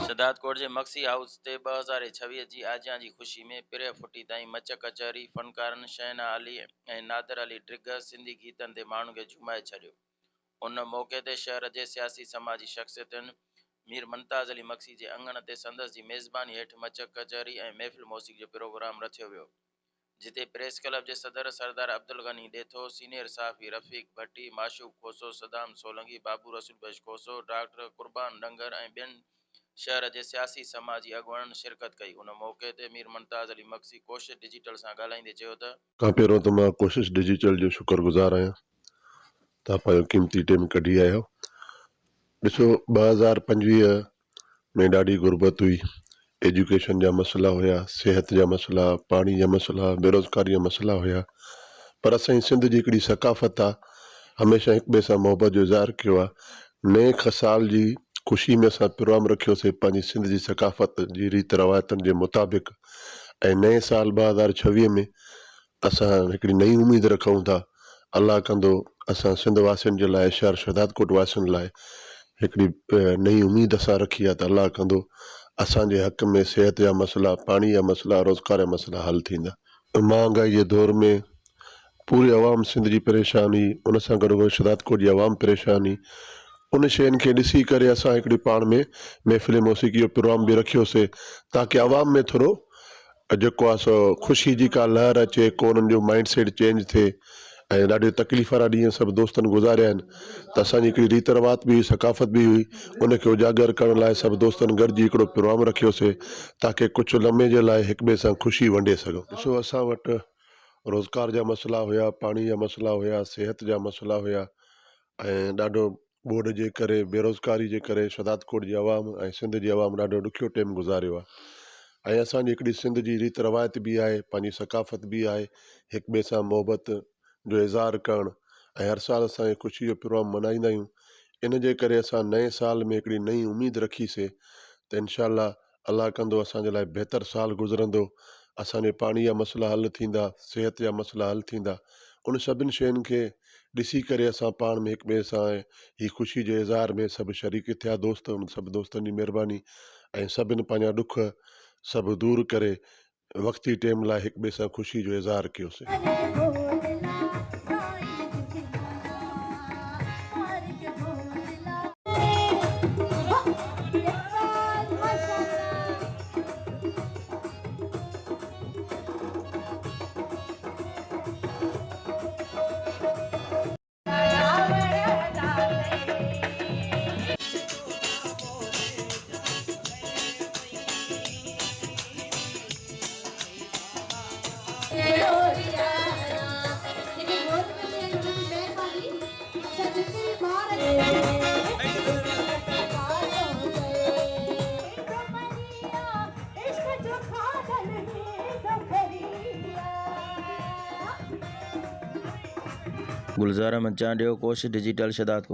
शदादकोट जे Maksi house ते 2026 जी आजियां जी ख़ुशी में पिरे फुटी ताईं मच कचहरी फनकारनि शहना अली ऐं नादर अली ड्रिग सिंधी गीतनि ते माण्हुनि खे झुमाए छॾियो। उन मौक़े ते शहर जे सियासी समाजी शख़्सियतुनि मीर मुमताज़ अली मक्सी जे अंगण ते संदसि जी मेज़बानी हेठि मच कचहरी ऐं महफ़िल मौसीक़ी जो प्रोग्राम रखियो वियो, जिते प्रेस क्लब जे सदर सरदार अब्दुल गनी ॾेथो, सीनियर सहाफ़ी रफ़ीक भट्टी, माशूक खोसो, सदाम सोलंकी, बाबू रसूल बख्श खोसो, डॉक्टर कुर्बान डंगर ऐं ॿियनि शहर जे सियासी समाजी अॻुवाननि शिरकत कई। उन मौक़े ते मीर मुमताज़ अली मक्सी कोशिश डिजिटल सां ॻाल्हाईंदे चयो त पहिरियों त मां कोशिश डिजिटल जो शुक्रगुज़ार आहियां, तव्हां पंहिंजो क़ीमती टाइम कढी आहियो। ॾिसो, 2025 में ॾाढी गुरबत हुई, एजुकेशन जा मसइला हुया, सिहत जा मसइला, पाणी जा मसइला, बेरोज़गारी जा मसइला हुया, पर असांजी सिंध जी हिकिड़ी सकाफ़त आहे, हमेशह हिक ॿिए सां मोहबत जो इज़हार कयो आहे। नए साल जी ख़ुशी में असां प्रोग्राम रखियोसीं पंहिंजी सिंध जी सकाफ़त जी रीत रवायतनि जे मुताबिक़, ऐं नए साल 2026 में असां हिकिड़ी नई उम्मीद रखूं था। अल्लाह कंदो असां सिंध वासियुनि जे लाइ, शहर शहदादकोट वासियुनि लाइ हिकिड़ी नई उम्मीद असां रखी आहे त अल्लाह कंदो असांजे हक़ में सिहत जा मसइला, पाणी जा मसइला, रोज़गार जा मसइला हल थींदा। महांगाई जे दौर में पूरी अवाम सिंध जी परेशानी, उन सां गॾोगॾु शहदादकोट जी अवाम परेशानी, उन शयुनि खे ॾिसी करे असां हिकिड़ी पाण में महफ़िल मौसीक़ी जो प्रोग्राम बि रखियोसीं, ताकी अवाम में थोरो जेको आहे सो ख़ुशी जी का लहर अचे, को उन्हनि जो माइंड सेट चेंज थिए। ऐं ॾाढी तकलीफ़ वारा ॾींहं सभु दोस्तनि गुज़ारिया आहिनि, त असांजी हिकिड़ी रीत रवात बि हुई, सकाफ़त बि हुई, उनखे उजागर करण लाइ सभु दोस्तनि गॾिजी हिकिड़ो प्रोग्राम रखियोसीं, ताकी कुझु लम्हे जे लाइ हिक ॿिए सां ख़ुशी वंडे सघूं। ॾिसो, असां वटि रोज़गार जा मसइला हुया, पाणी जा मसइला हुया, सिहत जा मसइला हुया, ऐं ॾाढो बोर्ड जे करे, बेरोज़गारी जे करे शहदादकोट जी अवाम ऐं सिंध जी अवाम ॾाढो ॾुखियो टाइम गुज़ारियो आहे। ऐं असांजी हिकिड़ी सिंध जी रीत रवायत बि आहे, पंहिंजी सकाफ़त बि आहे, हिक ॿिए सां मोहबत जो इज़हार करणु, ऐं हर साल असां ख़ुशी जो प्रोग्राम मल्हाईंदा आहियूं। इन जे करे असां नए साल में हिकिड़ी नई उम्मीद रखीसीं त इंशाअल्लाह अल्लाह कंदो असांजे लाइ बहितर साल गुज़रंदो, असांजे पाणी जा मसइला हल थींदा, सिहत जा मसइला हल थींदा। उन सभिनी शयुनि खे ॾिसी करे असां पाण में हिक ॿिए सां ही ख़ुशी जे इज़हार में सभु शरीक थिया दोस्त, उन सभु दोस्तनि जी महिरबानी, ऐं सभिनि पंहिंजा ॾुख सभु दूर करे वक़्ती टाइम लाइ हिक ॿिए सां ख़ुशी जो इज़हार कयोसीं। गुलज़ार मंचांडियो, कोशिश डिजिटल शहदादकोट।